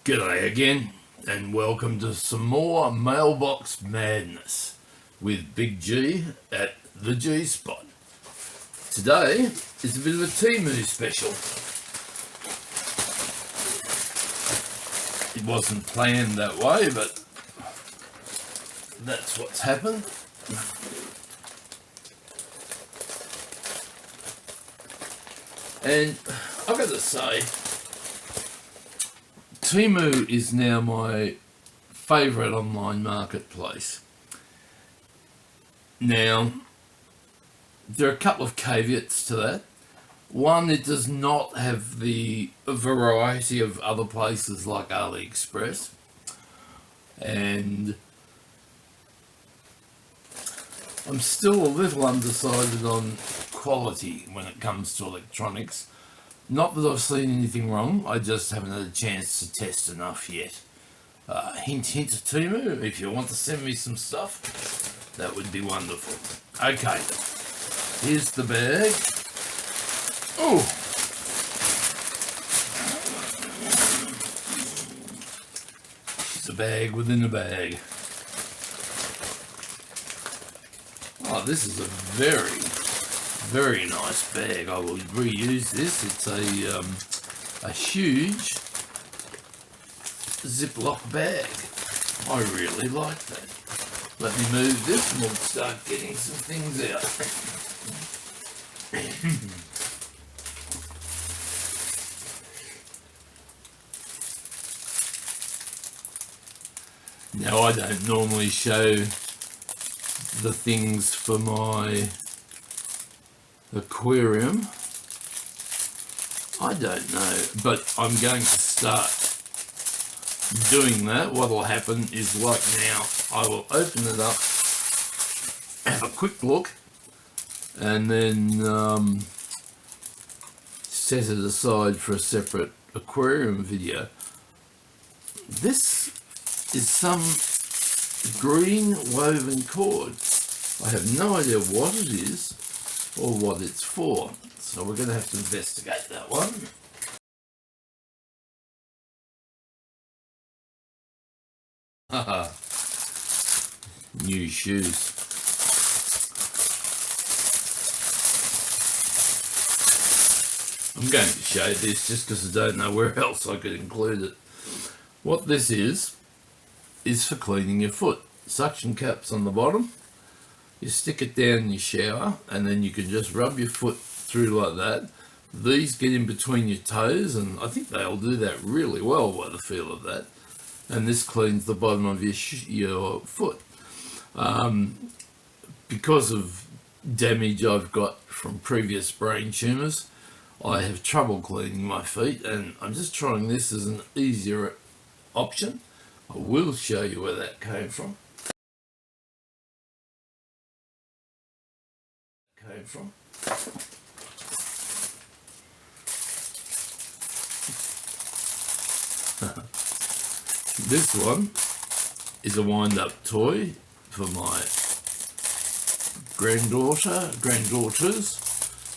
G'day again, and welcome to some more Mailbox Madness with Big G at the G Spot. Today is a bit of a Temu special. It wasn't planned that way, but that's what's happened. And I've got to say, Temu is now my favourite online marketplace. Now, there are a couple of caveats to that. One, it does not have the variety of other places like AliExpress. And I'm still a little undecided on quality when it comes to electronics. Not that I've seen anything wrong, I just haven't had a chance to test enough yet. Hint, hint, Temu, if you want to send me some stuff, that would be wonderful. Okay, here's the bag. Oh! It's a bag within a bag. Oh, this is a very nice bag. I will reuse this. It's a huge Ziploc bag. I really like that. Let me move this and we'll start getting some things out. Now, I don't normally show the things for my aquarium. I don't know, but I'm going to start doing that. What will happen is, like now, I will open it up, have a quick look, and then set it aside for a separate aquarium video. This is some green woven cord. I have no idea what it is or what it's for, so we're going to have to investigate that one. Haha, new shoes. I'm going to show this just because I don't know where else I could include it. What this is for cleaning your foot. Suction caps on the bottom. You stick it down in your shower and then you can just rub your foot through like that. These get in between your toes, and I think they'll do that really well by the feel of that. And this cleans the bottom of your foot. Because of damage I've got from previous brain tumours, I have trouble cleaning my feet, and I'm just trying this as an easier option. I will show you where that came from. This one is a wind-up toy for my granddaughters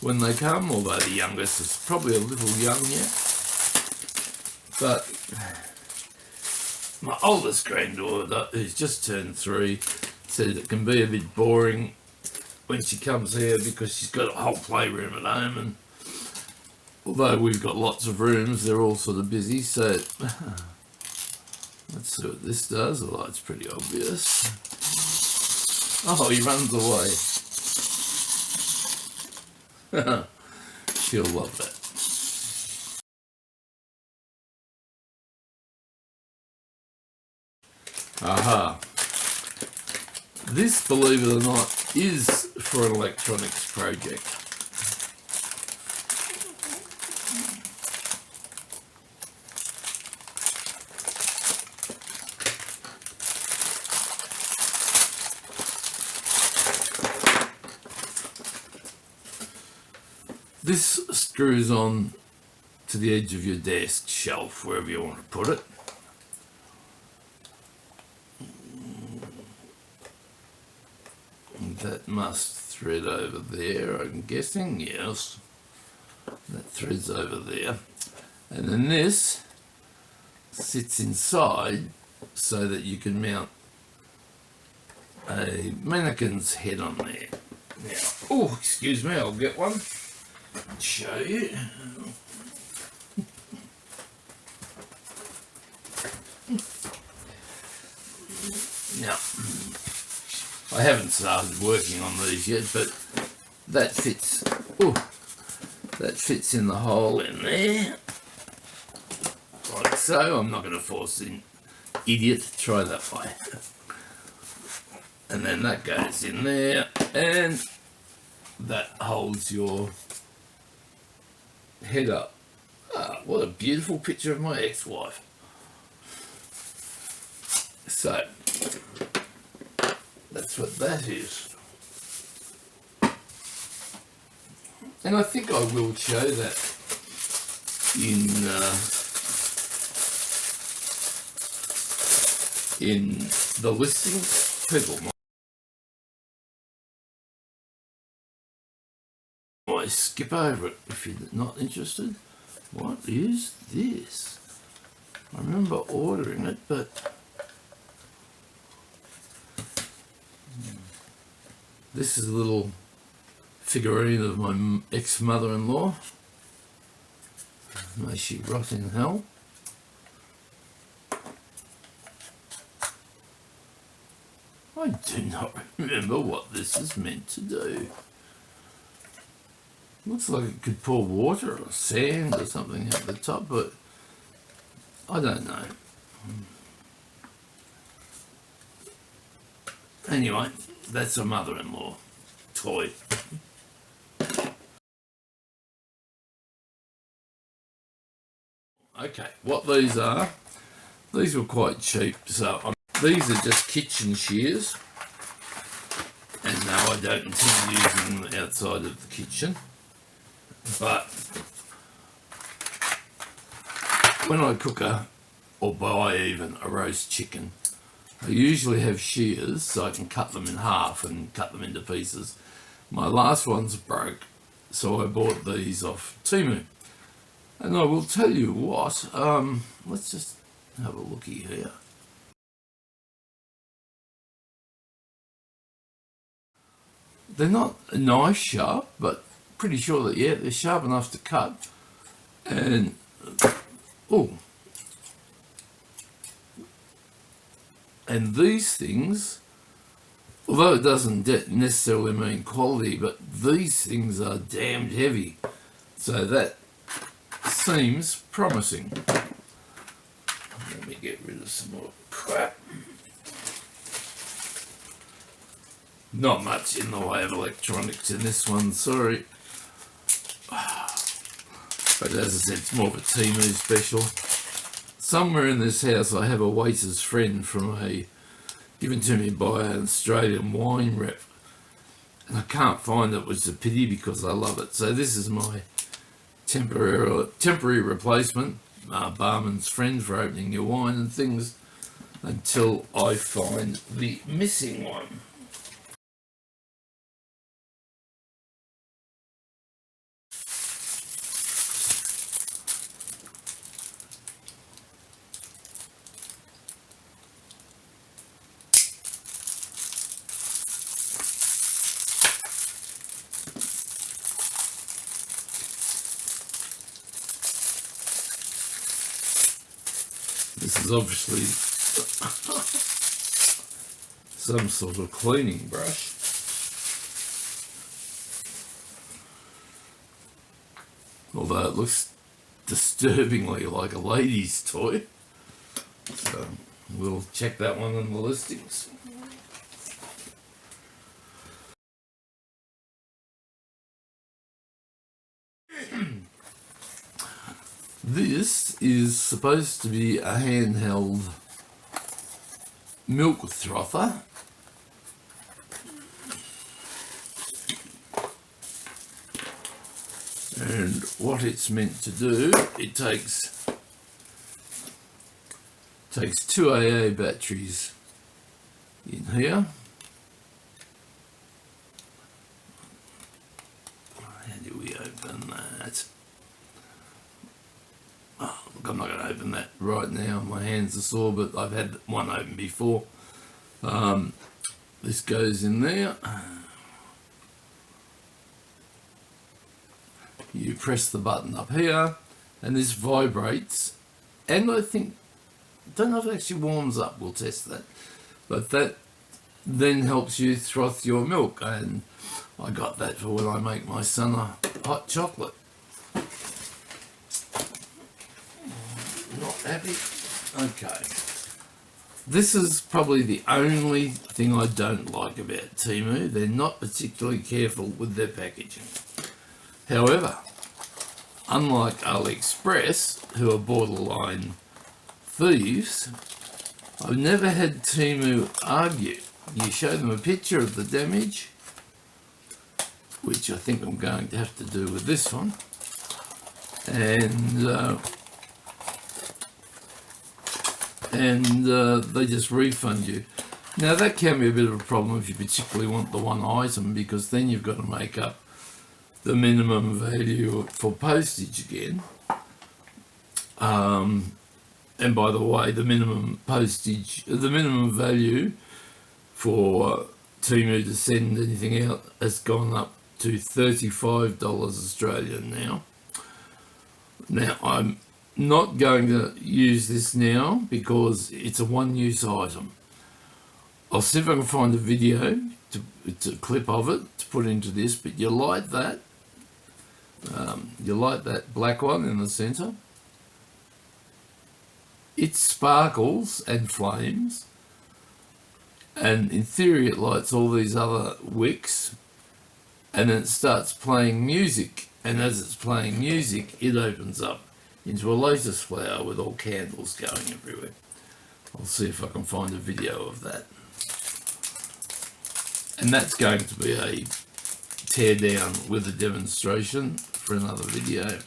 when they come, although the youngest is probably a little young yet. But my oldest granddaughter, who's just turned 3, said it can be a bit boring when she comes here because she's got a whole playroom at home, and although we've got lots of rooms, they're all sort of busy. So let's see what this does. Oh, it's pretty obvious. Oh, he runs away. She'll love that. Aha. This, believe it or not, is for an electronics project. This screws on to the edge of your desk, shelf, wherever you want to put it. That must thread over there, I'm guessing. Yes, that threads over there. And then this sits inside so that you can mount a mannequin's head on there. Now, oh, excuse me, I'll get one and show you. Now, I haven't started working on these yet, but that fits. Oh, that fits in the hole in there, like so. I'm not going to force an idiot to try that way. And then that goes in there, and that holds your head up. Ah, what a beautiful picture of my ex-wife. So, that's what that is. And I think I will show that in the listings. People might skip over it if you're not interested. What is this? I remember ordering it, but this is a little figurine of my ex-mother-in-law. May she rot in hell. I do not remember what this is meant to do. Looks like it could pour water or sand or something at the top, but I don't know. Anyway, that's a mother-in-law toy. Okay, what these are, these were quite cheap, so these are just kitchen shears, and no, I don't intend using them outside of the kitchen, but when I cook or buy even a roast chicken, I usually have shears so I can cut them in half and cut them into pieces. My last ones broke, so I bought these off Temu. And I will tell you what, let's just have a looky here. They're not knife sharp, but pretty sure that, yeah, they're sharp enough to cut. And, oh. And these things, although it doesn't necessarily mean quality, but these things are damned heavy. So that seems promising. Let me get rid of some more crap. Not much in the way of electronics in this one, sorry. But as I said, it's more of a Temu special. Somewhere in this house I have a waiter's friend given to me by an Australian wine rep. And I can't find it, which is a pity because I love it. So this is my temporary replacement, barman's friend for opening your wine and things, until I find the missing one. This is obviously some sort of cleaning brush. Although it looks disturbingly like a lady's toy. So we'll check that one in the listings. This is supposed to be a handheld milk frother. And what it's meant to do, it takes 2 AA batteries in here. How do we open that? Oh, look, I'm not going to open that right now. My hands are sore, but I've had one open before. This goes in there. You press the button up here, and this vibrates. And I don't know if it actually warms up. We'll test that. But that then helps you froth your milk, and I got that for when I make my son a hot chocolate. Not happy? Okay. This is probably the only thing I don't like about Temu. They're not particularly careful with their packaging. However, unlike AliExpress, who are borderline thieves, I've never had Temu argue. You show them a picture of the damage, which I think I'm going to have to do with this one, and they just refund you. Now that can be a bit of a problem if you particularly want the one item, because then you've got to make up the minimum value for postage again. And by the way, the minimum value for Temu to send anything out has gone up to $35 Australian now. Now, I'm not going to use this now because it's a one-use item. I'll see if I can find a video, to clip of it, to put into this, but you light that. You light that black one in the centre. It sparkles and flames, and in theory it lights all these other wicks, and then it starts playing music, and as it's playing music it opens up into a lotus flower with all candles going everywhere. I'll see if I can find a video of that. And that's going to be a tear down with a demonstration for another video.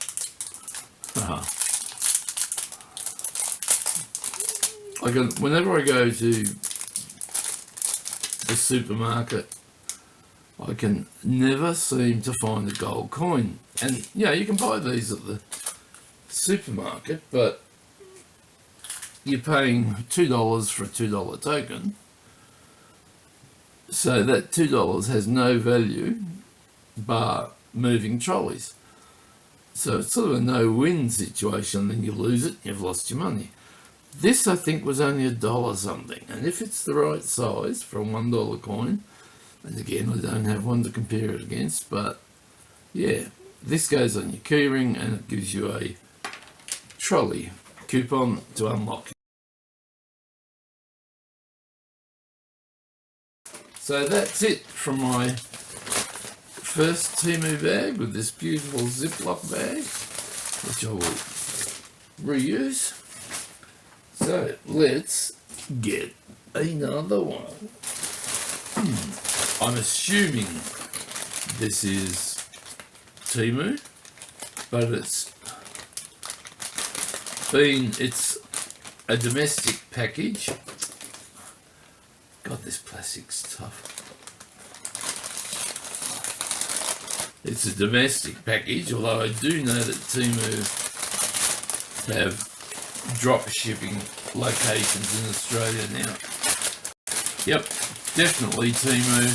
Whenever I go to the supermarket, I can never seem to find a gold coin. And yeah, you can buy these at the supermarket, but you're paying $2 for a $2 token. So that $2 has no value bar moving trolleys. So it's sort of a no-win situation. Then you lose it, you've lost your money. This, I think, was only $1 something. And if it's the right size for a $1 coin, and again, I don't have one to compare it against, but yeah, this goes on your keyring and it gives you a trolley coupon to unlock. So that's it from my first Temu bag with this beautiful Ziploc bag, which I will reuse. So let's get another one. I'm assuming this is Temu, but it's a domestic package. God, this plastic's tough. It's a domestic package, although I do know that Temu have drop shipping locations in Australia now. Yep, definitely Temu,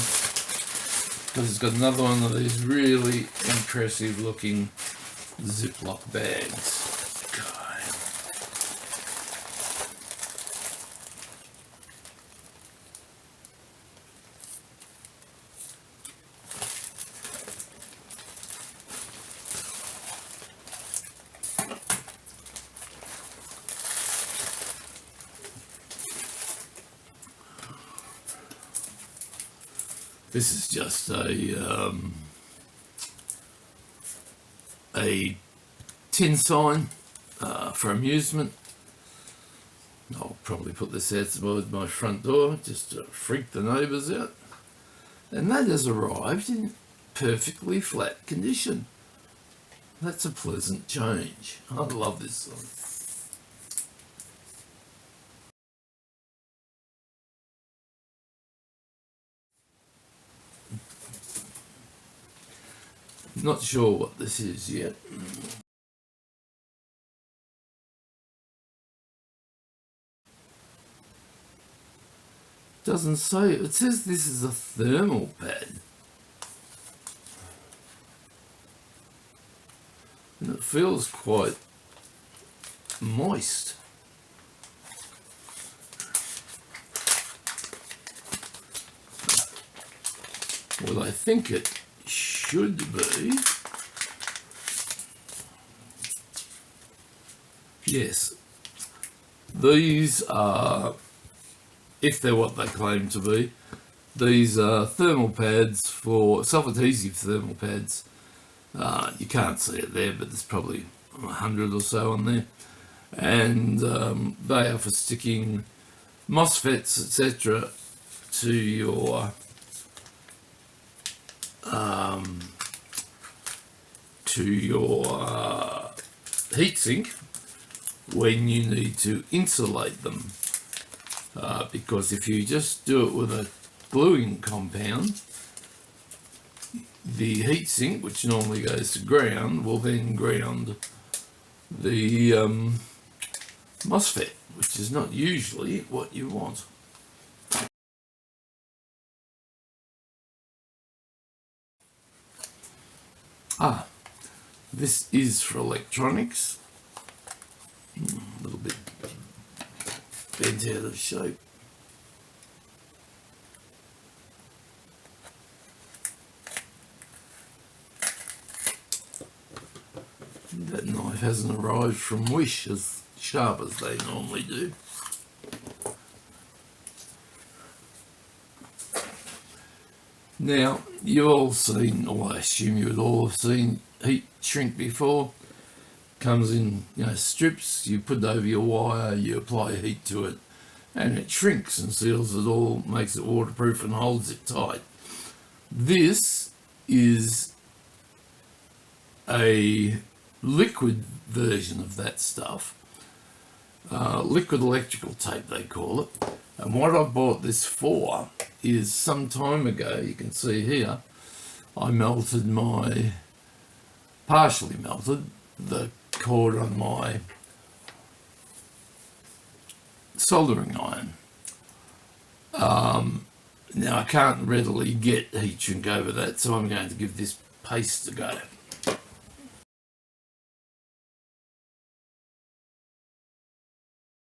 because it's got another one of these really impressive looking Ziploc bags. This is just a tin sign for amusement. I'll probably put this outside my front door just to freak the neighbours out. And that has arrived in perfectly flat condition. That's a pleasant change. I love this sign. Not sure what this is yet. Doesn't say. It says this is a thermal pad. And it feels quite moist. Well, I think it should be. Yes. These are, if they're what they claim to be, these are thermal pads for self-adhesive thermal pads. You can't see it there, but there's probably 100 or so on there. And they are for sticking MOSFETs, etc., to your heatsink when you need to insulate them. Because if you just do it with a gluing compound, the heatsink, which normally goes to ground, will then ground the MOSFET, which is not usually what you want. This is for electronics. A little bit bent out of shape. That knife hasn't arrived from Wish as sharp as they normally do. Now, you've all seen, or I assume you would all have seen, heat shrink before. Comes in, strips, you put it over your wire, you apply heat to it, and it shrinks and seals it all, makes it waterproof and holds it tight. This is a liquid version of that stuff. Liquid electrical tape, they call it. And what I bought this for is some time ago, you can see here, I partially melted the cord on my soldering iron. Now I can't readily get heat shrink over that, so I'm going to give this paste a go.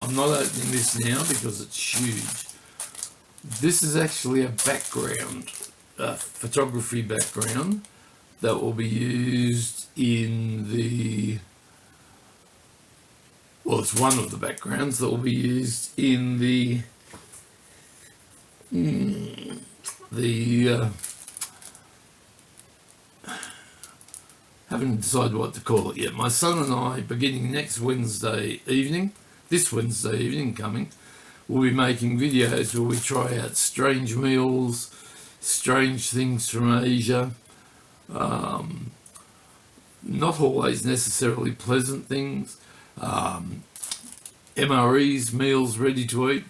I'm not opening this now because it's huge. This is actually a background, a photography background that will be used in the, well, it's one of the backgrounds that will be used in the haven't decided what to call it yet. My son and I, beginning next Wednesday evening, this Wednesday evening coming, we'll be making videos where we try out strange meals, strange things from Asia, not always necessarily pleasant things, MREs, meals ready to eat,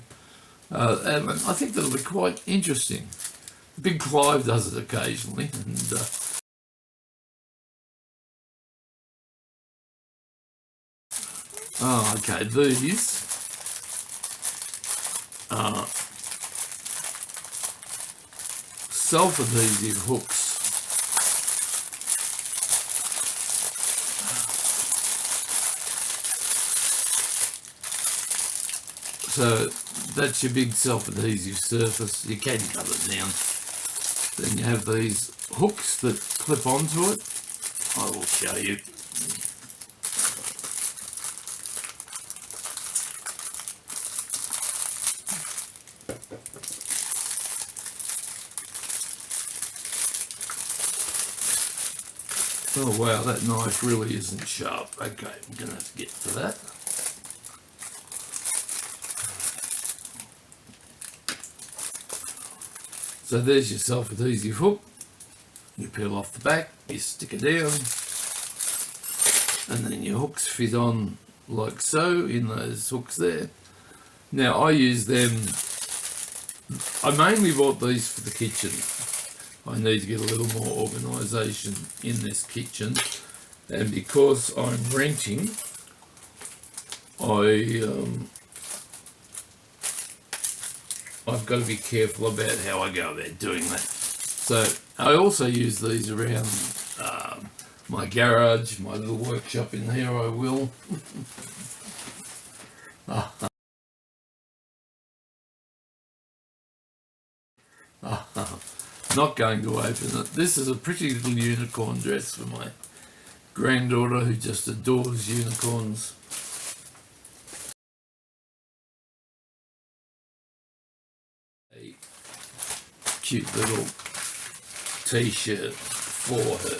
and I think that'll be quite interesting. Big Clive does it occasionally, and okay, these are self-adhesive hooks. So that's your big self-adhesive surface. You can cut it down. Then you have these hooks that clip onto it. I will show you. Oh wow, that knife really isn't sharp. Okay, I'm going to have to get to that. So there's your self-adhesive hook. You peel off the back, you stick it down, and then your hooks fit on like so in those hooks there. Now I use them, I mainly bought these for the kitchen. I need to get a little more organisation in this kitchen, and because I'm renting, I've got to be careful about how I go about doing that. So I also use these around my garage, my little workshop in here. I will. Not going to open it. This is a pretty little unicorn dress for my granddaughter who just adores unicorns. A cute little t-shirt for her.